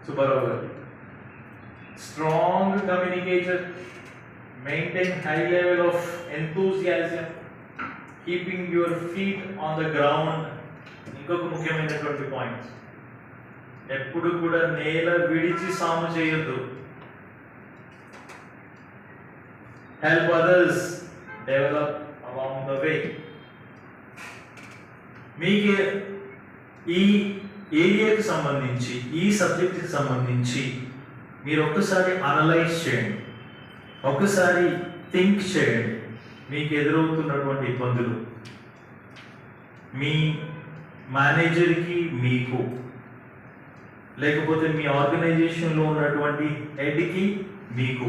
Subarao garu. Strong communicator, maintain high level of enthusiasm, keeping your feet on the ground. ఇంకొక ముఖ్యమైనటువంటి point, ఎప్పుడు కూడా నేల విడిచి సాము చేయొద్దు. Help others develop along the way. మీకు ఈ ఏరియాకి సంబంధించి, ఈ సబ్జెక్ట్కి సంబంధించి మీరు ఒక్కసారి అనలైజ్ చేయండి, ఒక్కసారి థింక్ చేయండి. మీకు ఎదురవుతున్నటువంటి ఇబ్బందులు మీ మేనేజర్కి, మీకు, లేకపోతే మీ ఆర్గనైజేషన్లో ఉన్నటువంటి హెడ్కి, మీకు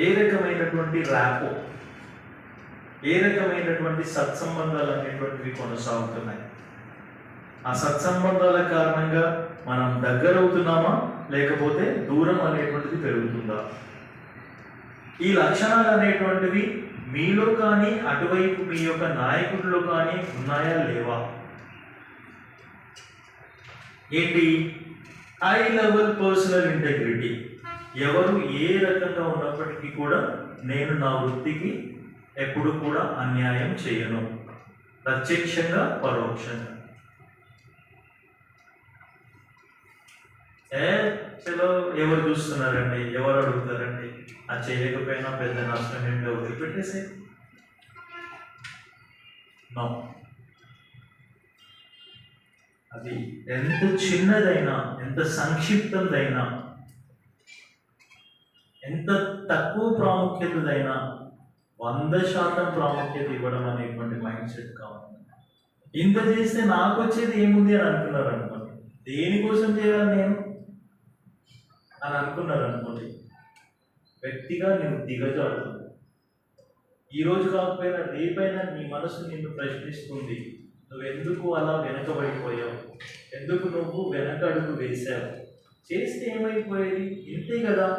ఏ రకమైనటువంటి ర్యాపో, ఏ రకమైనటువంటి సత్సంబంధాలు అనేటువంటివి కొనసాగుతున్నాయి. ఆ సత్సంబంధాల కారణంగా మనం దగ్గరవుతున్నామా, లేకపోతే దూరం అనేటువంటిది పెరుగుతుందా? ఈ లక్షణాలు అనేటువంటివి మీలో కానీ, అటువైపు మీ యొక్క నాయకుడిలో కానీ ఉన్నాయా లేవా? ఏంటి? High level personal integrity. ఎవరు ఏ రకంగా ఉన్నప్పటికీ కూడా నేను నా వృత్తికి ఎప్పుడు కూడా అన్యాయం చేయను, ప్రత్యక్షంగా పరోక్షంగా. చలో ఎవరు చూస్తున్నారండి, ఎవరు అడుగుతారండి, అది చేయకపోయినా పెద్ద నష్టం ఏంటో వదిలిపెట్టేసే. నో, అది ఎంత చిన్నదైనా, ఎంత సంక్షిప్తమైనా, ఎంత తక్కువ ప్రాముఖ్యతదైనా 100% ప్రాముఖ్యత ఇవ్వడం అనేటువంటి మైండ్ సెట్ కావాలి. ఇంత చేస్తే నాకు వచ్చేది ఏముంది అని అనుకున్నారు అనుకోండి, దేనికోసం చేయాలి నేను అని అనుకున్నారు అనుకోండి, వ్యక్తిగా నేను దిగజాడుతుంది. ఈరోజు కాకపోయినా రేపైనా నీ మనసు నిన్ను ప్రశ్నిస్తుంది, నువ్వెందుకు అలా వెనకబడిపోయావు, ఎందుకు నువ్వు వెనకడుగు వేశావు, చేస్తే ఏమైపోయేది, ఇంతే కదా,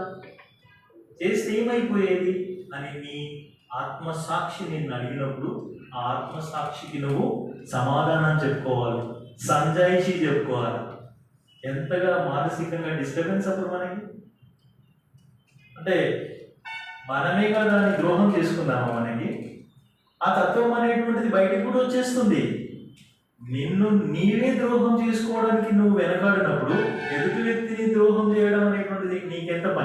చేస్తే ఏమైపోయేది అని నీ ఆత్మసాక్షి నిన్ను అడిగినప్పుడు ఆ ఆత్మసాక్షికి నువ్వు సమాధానం చెప్పుకోవాలి, సంజాయిషి చెప్పుకోవాలి. ఎంతగా మానసికంగా డిస్టర్బెన్స్ అప్పుడు మనకి, అంటే మనమే కదా దాన్ని ద్రోహం చేసుకుందామా మనకి, ఆ తత్వం అనేటువంటిది బయటకు కూడా వచ్చేస్తుంది. నిన్ను నీవే ద్రోహం చేసుకోవడానికి నువ్వు వెనకాడినప్పుడు ఎదుటి వ్యక్తిని ద్రోహం చేయడం అనేటువంటిది నీకెంత